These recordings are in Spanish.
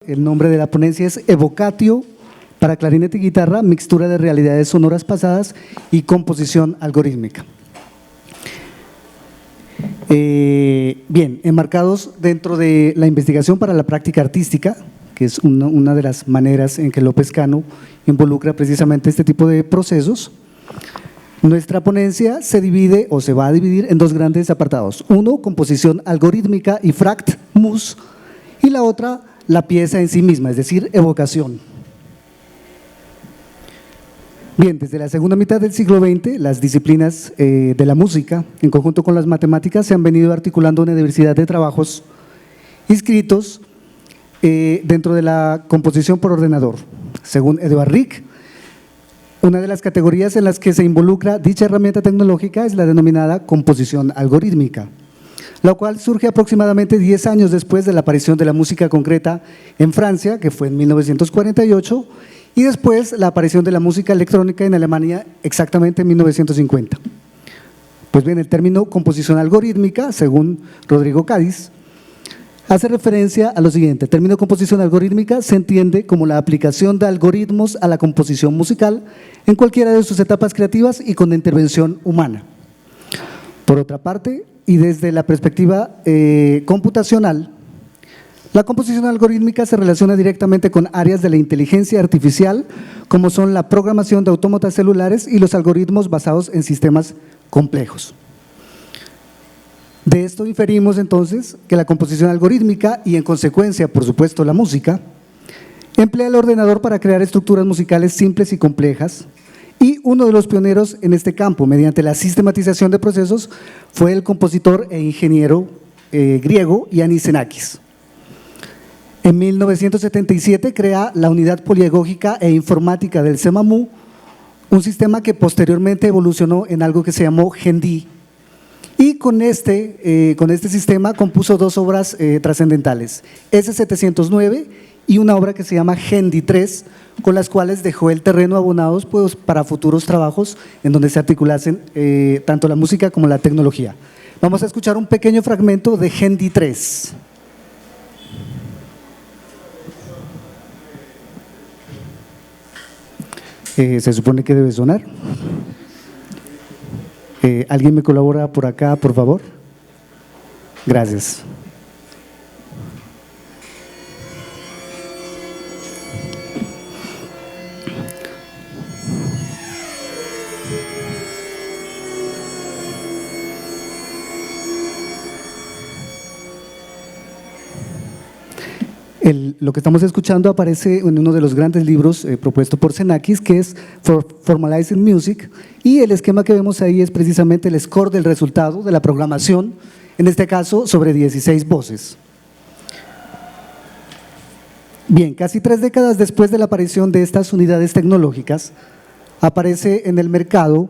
el nombre de la ponencia es Evocatio para clarinete y guitarra, mixtura de realidades sonoras pasadas y composición algorítmica. Bien, enmarcados dentro de la investigación para la práctica artística, que es una de las maneras en que López Cano involucra precisamente este tipo de procesos, nuestra ponencia se divide o se va a dividir en dos grandes apartados. Uno, composición algorítmica y fract mus, y la otra, la pieza en sí misma, es decir, evocación. Bien, desde la segunda mitad del siglo XX, las disciplinas de la música, en conjunto con las matemáticas, se han venido articulando una diversidad de trabajos inscritos dentro de la composición por ordenador. Según Edouard Ricq, una de las categorías en las que se involucra dicha herramienta tecnológica es la denominada composición algorítmica, la cual surge aproximadamente 10 años después de la aparición de la música concreta en Francia, que fue en 1948, y después la aparición de la música electrónica en Alemania exactamente en 1950. Pues bien, el término composición algorítmica, según Rodrigo Cádiz, hace referencia a lo siguiente: el término composición algorítmica se entiende como la aplicación de algoritmos a la composición musical en cualquiera de sus etapas creativas y con intervención humana. Por otra parte, y desde la perspectiva computacional, la composición algorítmica se relaciona directamente con áreas de la inteligencia artificial, como son la programación de autómatas celulares y los algoritmos basados en sistemas complejos. De esto inferimos entonces que la composición algorítmica y en consecuencia, por supuesto, la música, emplea el ordenador para crear estructuras musicales simples y complejas, y uno de los pioneros en este campo, mediante la sistematización de procesos, fue el compositor e ingeniero griego Yannis Xenakis. En 1977 crea la unidad poliagógica e informática del CEMAMU, un sistema que posteriormente evolucionó en algo que se llamó GENDI, y con este sistema compuso dos obras trascendentales, S709 y una obra que se llama GENDI 3, con las cuales dejó el terreno abonados pues, para futuros trabajos en donde se articulasen tanto la música como la tecnología. Vamos a escuchar un pequeño fragmento de GENDI 3. Se supone que debe sonar. ¿Alguien me colabora por acá, por favor? Gracias. Lo que estamos escuchando aparece en uno de los grandes libros propuesto por Xenakis, que es Formalizing Music, y el esquema que vemos ahí es precisamente el score del resultado de la programación, en este caso sobre 16 voces. Bien, casi 3 décadas después de la aparición de estas unidades tecnológicas, aparece en el mercado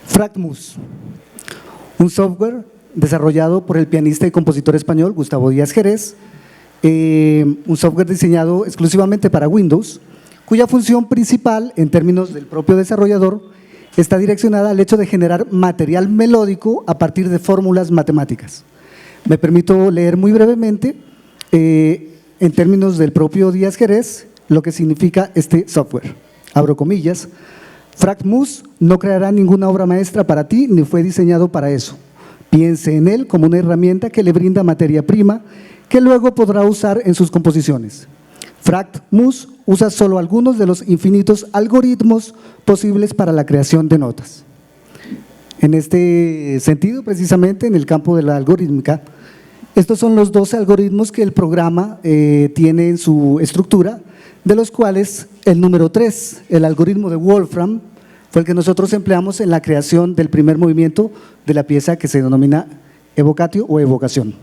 fract mus, un software desarrollado por el pianista y compositor español Gustavo Díaz Jerez, un software diseñado exclusivamente para Windows, cuya función principal, en términos del propio desarrollador, está direccionada al hecho de generar material melódico a partir de fórmulas matemáticas. Me permito leer muy brevemente, en términos del propio Díaz Jerez, lo que significa este software. Abro comillas: fract mus no creará ninguna obra maestra para ti ni fue diseñado para eso. Piense en él como una herramienta que le brinda materia prima que luego podrá usar en sus composiciones. fract mus usa solo algunos de los infinitos algoritmos posibles para la creación de notas. En este sentido, precisamente en el campo de la algorítmica, estos son los 12 algoritmos que el programa tiene en su estructura, de los cuales el número 3, el algoritmo de Wolfram, fue el que nosotros empleamos en la creación del primer movimiento de la pieza que se denomina evocatio o evocación.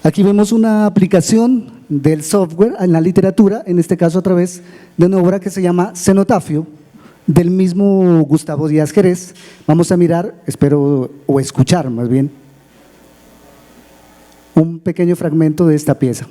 Aquí vemos una aplicación del software en la literatura, en este caso a través de una obra que se llama Cenotafio, del mismo Gustavo Díaz Jerez. Vamos a mirar, espero, o escuchar más bien, un pequeño fragmento de esta pieza.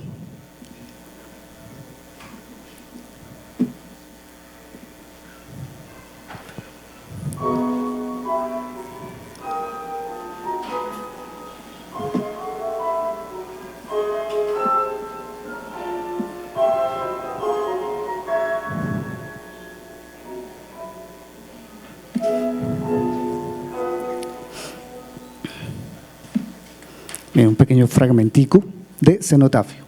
Un pequeño fragmentico de cenotafio.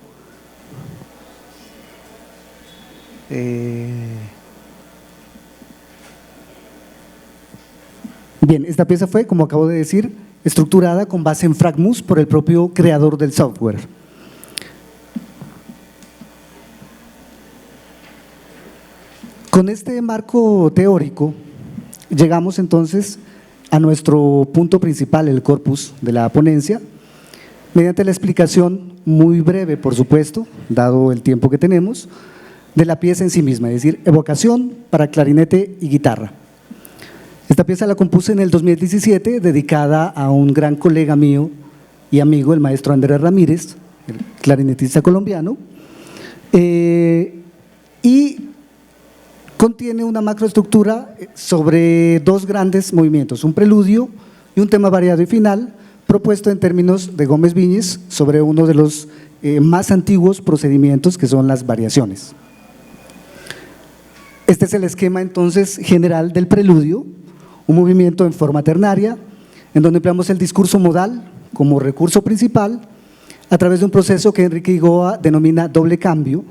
Bien, esta pieza fue, como acabo de decir, estructurada con base en FragMus por el propio creador del software. Con este marco teórico llegamos entonces a nuestro punto principal, el corpus de la ponencia, mediante la explicación muy breve, por supuesto, dado el tiempo que tenemos, de la pieza en sí misma, es decir, evocación para clarinete y guitarra. Esta pieza la compuse en el 2017, dedicada a un gran colega mío y amigo, el maestro Andrés Ramírez, el clarinetista colombiano, y contiene una macroestructura sobre dos grandes movimientos, un preludio y un tema variado y final, propuesto en términos de Gómez Viñes sobre uno de los más antiguos procedimientos, que son las variaciones. Este es el esquema entonces general del preludio, un movimiento en forma ternaria, en donde empleamos el discurso modal como recurso principal a través de un proceso que Enrique Igoa denomina doble cambio,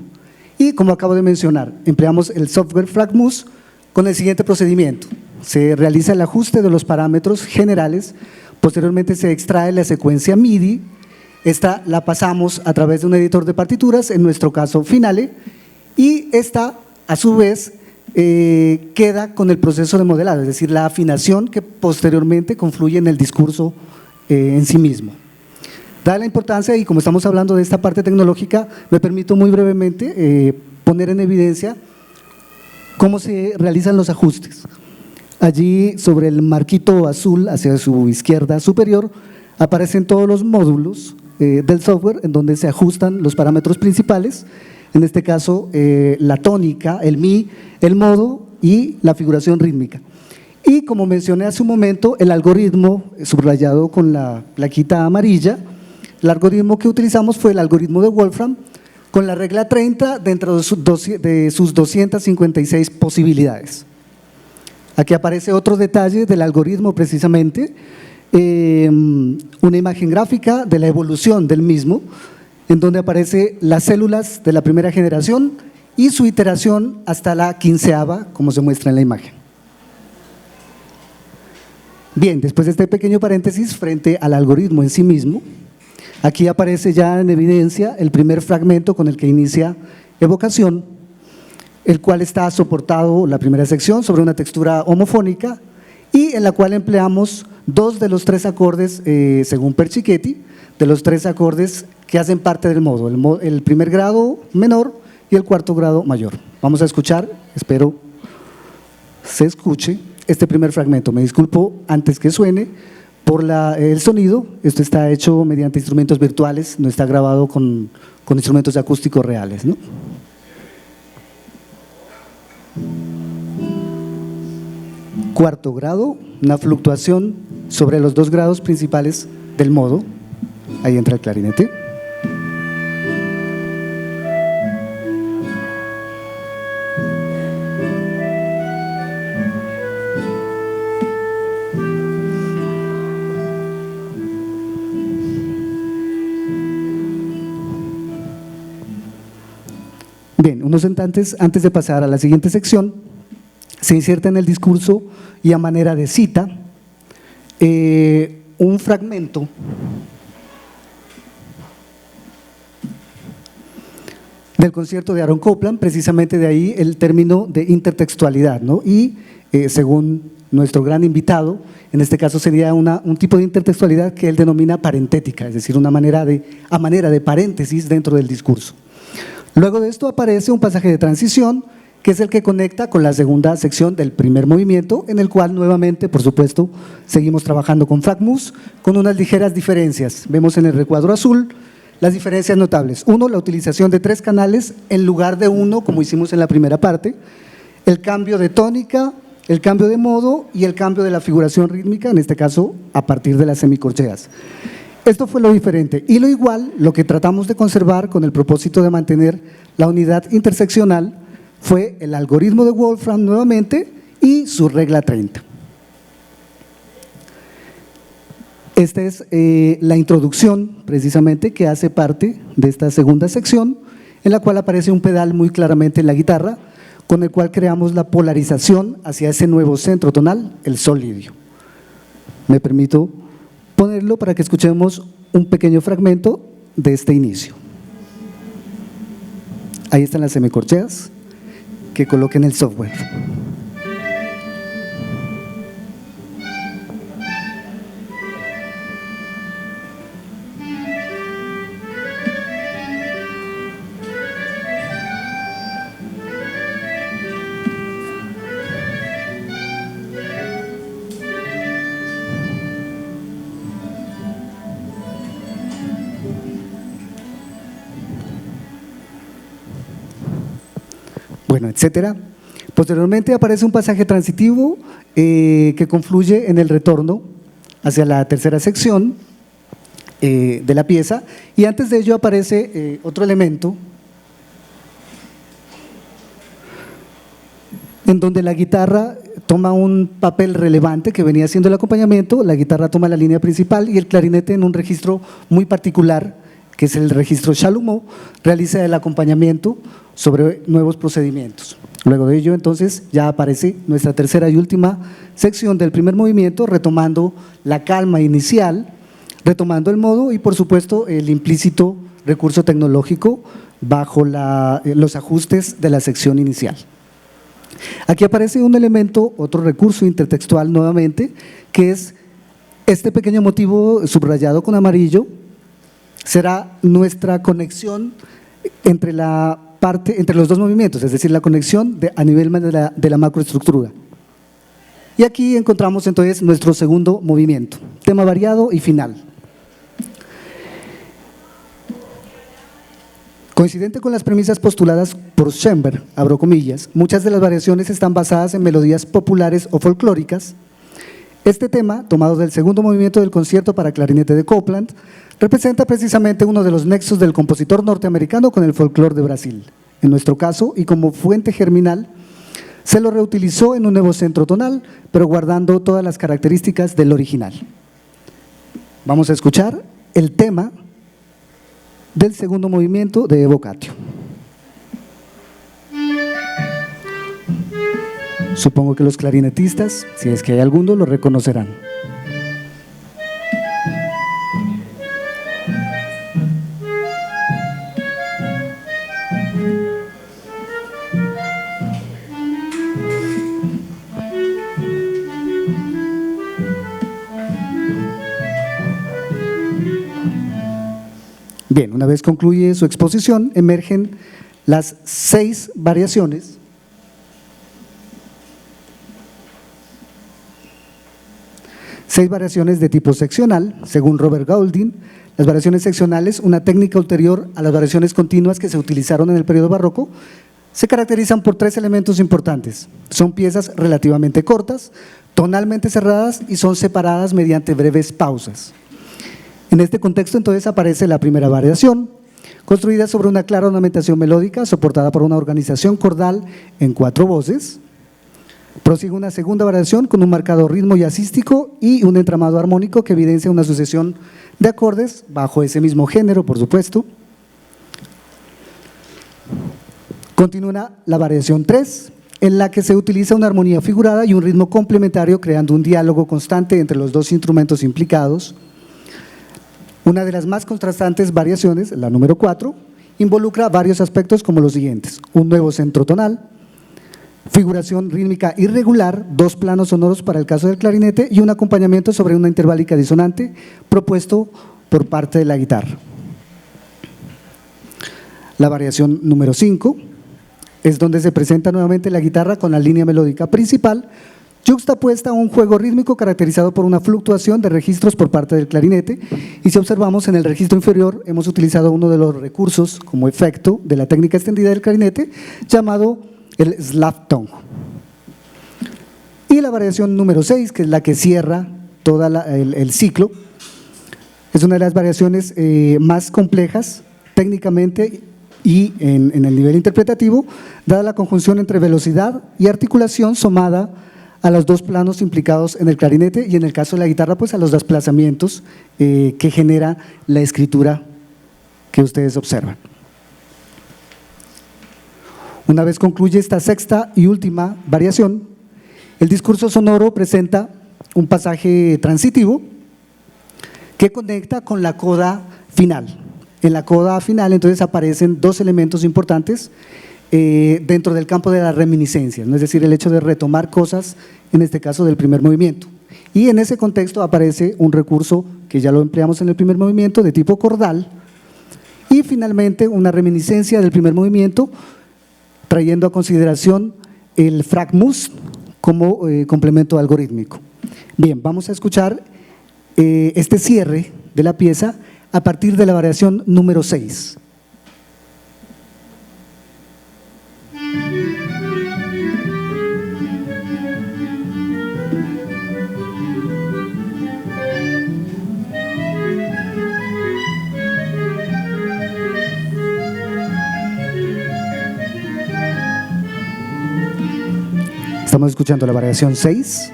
y como acabo de mencionar, empleamos el software FragMus con el siguiente procedimiento: se realiza el ajuste de los parámetros generales, posteriormente se extrae la secuencia MIDI, esta la pasamos a través de un editor de partituras, en nuestro caso Finale, y esta a su vez queda con el proceso de modelado, es decir, la afinación que posteriormente confluye en el discurso en sí mismo. Dada la importancia, y como estamos hablando de esta parte tecnológica, me permito muy brevemente poner en evidencia cómo se realizan los ajustes. Allí, sobre el marquito azul hacia su izquierda superior, aparecen todos los módulos del software en donde se ajustan los parámetros principales, en este caso la tónica, el mi, el modo y la figuración rítmica. Y como mencioné hace un momento, el algoritmo subrayado con la plaquita amarilla, el algoritmo que utilizamos fue el algoritmo de Wolfram con la regla 30 dentro de sus 256 posibilidades. Aquí aparece otro detalle del algoritmo precisamente, una imagen gráfica de la evolución del mismo, en donde aparece las células de la primera generación y su iteración hasta la 15ª, como se muestra en la imagen. Bien, después de este pequeño paréntesis frente al algoritmo en sí mismo, aquí aparece ya en evidencia el primer fragmento con el que inicia evocación, el cual está soportado, la primera sección, sobre una textura homofónica y en la cual empleamos dos de los tres acordes, según Persichetti, de los tres acordes que hacen parte del modo, el primer grado menor y el cuarto grado mayor. Vamos a escuchar, espero se escuche este primer fragmento. Me disculpo antes que suene por el sonido, esto está hecho mediante instrumentos virtuales, no está grabado con instrumentos acústicos reales, ¿no? Cuarto grado, una fluctuación sobre los dos grados principales del modo, ahí entra el clarinete. Bien, unos instantes antes de pasar a la siguiente sección, se inserta en el discurso y a manera de cita un fragmento del concierto de Aaron Copland, precisamente de ahí el término de intertextualidad, ¿no? Y según nuestro gran invitado, en este caso sería un tipo de intertextualidad que él denomina parentética, es decir, a manera de paréntesis dentro del discurso. Luego de esto aparece un pasaje de transición, que es el que conecta con la segunda sección del primer movimiento, en el cual nuevamente, por supuesto, seguimos trabajando con FragMus, con unas ligeras diferencias. Vemos en el recuadro azul las diferencias notables. Uno, la utilización de 3 canales en lugar de 1, como hicimos en la primera parte, el cambio de tónica, el cambio de modo y el cambio de la figuración rítmica, en este caso a partir de las semicorcheas. Esto fue lo diferente, y lo igual, lo que tratamos de conservar con el propósito de mantener la unidad interseccional fue el algoritmo de Wolfram nuevamente y su regla 30. Esta es la introducción, precisamente, que hace parte de esta segunda sección, en la cual aparece un pedal muy claramente en la guitarra, con el cual creamos la polarización hacia ese nuevo centro tonal, el sol lidio. Me permito ponerlo para que escuchemos un pequeño fragmento de este inicio. Ahí están las semicorcheas que coloquen el software. Bueno, etcétera. Posteriormente aparece un pasaje transitivo que confluye en el retorno hacia la tercera sección de la pieza, y antes de ello aparece otro elemento en donde la guitarra toma un papel relevante que venía siendo el acompañamiento. La guitarra toma la línea principal y el clarinete, en un registro muy particular, que es el registro Chalumeau, realiza el acompañamiento sobre nuevos procedimientos. Luego de ello, entonces, ya aparece nuestra tercera y última sección del primer movimiento, retomando la calma inicial, retomando el modo y, por supuesto, el implícito recurso tecnológico bajo los ajustes de la sección inicial. Aquí aparece un elemento, otro recurso intertextual nuevamente, que es este pequeño motivo subrayado con amarillo. Será nuestra conexión entre los dos movimientos, es decir, la conexión a nivel de la macroestructura. Y aquí encontramos entonces nuestro segundo movimiento, tema variado y final. Coincidente con las premisas postuladas por Schoenberg, abro comillas, muchas de las variaciones están basadas en melodías populares o folclóricas. Este tema, tomado del segundo movimiento del concierto para clarinete de Copland, representa precisamente uno de los nexos del compositor norteamericano con el folclore de Brasil. En nuestro caso, y como fuente germinal, se lo reutilizó en un nuevo centro tonal, pero guardando todas las características del original. Vamos a escuchar el tema del segundo movimiento de Evocatio. Supongo que los clarinetistas, si es que hay alguno, lo reconocerán. Bien, una vez concluye su exposición, emergen las 6 variaciones de tipo seccional, según Robert Goulding. Las variaciones seccionales, una técnica ulterior a las variaciones continuas que se utilizaron en el periodo barroco, se caracterizan por 3 elementos importantes. Son piezas relativamente cortas, tonalmente cerradas y son separadas mediante breves pausas. En este contexto, entonces, aparece la primera variación, construida sobre una clara ornamentación melódica, soportada por una organización cordal en 4 voces. Prosigue una segunda variación con un marcado ritmo jazzístico y un entramado armónico que evidencia una sucesión de acordes bajo ese mismo género, por supuesto. Continúa la variación 3, en la que se utiliza una armonía figurada y un ritmo complementario, creando un diálogo constante entre los 2 instrumentos implicados. Una de las más contrastantes variaciones, la número 4, involucra varios aspectos como los siguientes: un nuevo centro tonal, figuración rítmica irregular, 2 planos sonoros para el caso del clarinete y un acompañamiento sobre una interválica disonante propuesto por parte de la guitarra. La variación número 5 es donde se presenta nuevamente la guitarra con la línea melódica principal, yuxtapuesta a un juego rítmico caracterizado por una fluctuación de registros por parte del clarinete, y si observamos en el registro inferior hemos utilizado uno de los recursos como efecto de la técnica extendida del clarinete llamado el slap tongue. Y la variación número 6, que es la que cierra todo el ciclo, es una de las variaciones más complejas técnicamente y en el nivel interpretativo, dada la conjunción entre velocidad y articulación sumada a los dos planos implicados en el clarinete y en el caso de la guitarra, pues a los desplazamientos que genera la escritura que ustedes observan. Una vez concluye esta sexta y última variación, el discurso sonoro presenta un pasaje transitivo que conecta con la coda final. En la coda final entonces aparecen dos elementos importantes dentro del campo de la reminiscencia, ¿no? Es decir, el hecho de retomar cosas, en este caso del primer movimiento. Y en ese contexto aparece un recurso que ya lo empleamos en el primer movimiento de tipo cordal y finalmente una reminiscencia del primer movimiento trayendo a consideración el fragmus como complemento algorítmico. Bien, vamos a escuchar este cierre de la pieza a partir de la variación número 6. Estamos escuchando la variación 6.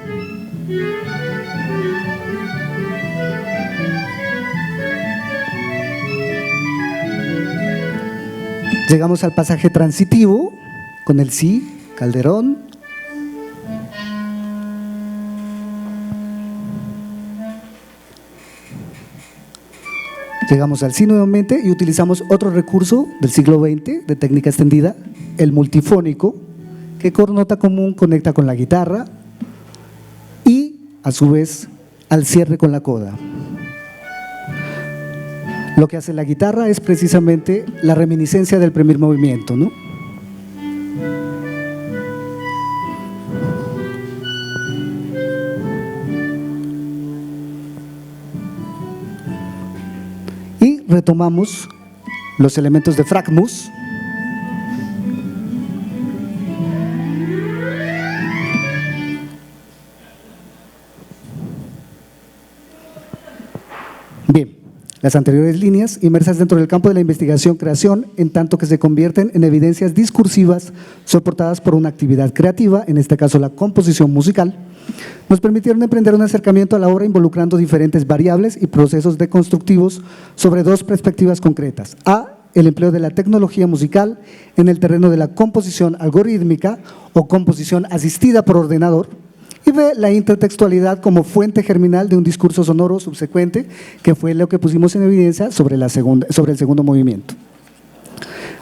Llegamos al pasaje transitivo con el si, Calderón. Llegamos al si nuevamente y utilizamos otro recurso del siglo XX de técnica extendida, el multifónico, que con nota común conecta con la guitarra y a su vez al cierre con la coda. Lo que hace la guitarra es precisamente la reminiscencia del primer movimiento, ¿no? Y retomamos los elementos de fragmus. Bien, las anteriores líneas inmersas dentro del campo de la investigación-creación, en tanto que se convierten en evidencias discursivas soportadas por una actividad creativa, en este caso la composición musical, nos permitieron emprender un acercamiento a la obra involucrando diferentes variables y procesos deconstructivos sobre dos perspectivas concretas. A, el empleo de la tecnología musical en el terreno de la composición algorítmica o composición asistida por ordenador, y B, la intertextualidad como fuente germinal de un discurso sonoro subsecuente, que fue lo que pusimos en evidencia sobre el segundo movimiento.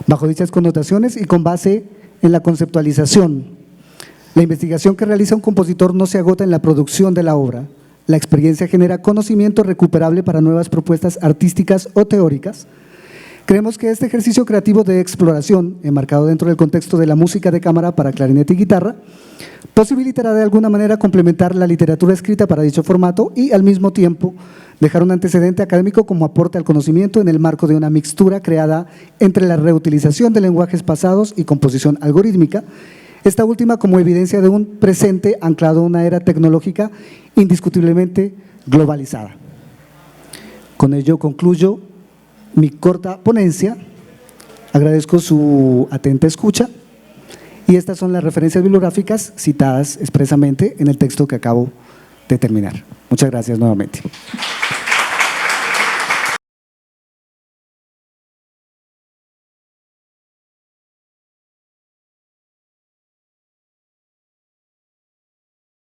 Bajo dichas connotaciones y con base en la conceptualización, la investigación que realiza un compositor no se agota en la producción de la obra. La experiencia genera conocimiento recuperable para nuevas propuestas artísticas o teóricas. Creemos que este ejercicio creativo de exploración, enmarcado dentro del contexto de la música de cámara para clarinete y guitarra, posibilitará de alguna manera complementar la literatura escrita para dicho formato y al mismo tiempo dejar un antecedente académico como aporte al conocimiento en el marco de una mixtura creada entre la reutilización de lenguajes pasados y composición algorítmica, esta última como evidencia de un presente anclado a una era tecnológica indiscutiblemente globalizada. Con ello concluyo mi corta ponencia, agradezco su atenta escucha y estas son las referencias bibliográficas citadas expresamente en el texto que acabo de terminar. Muchas gracias nuevamente.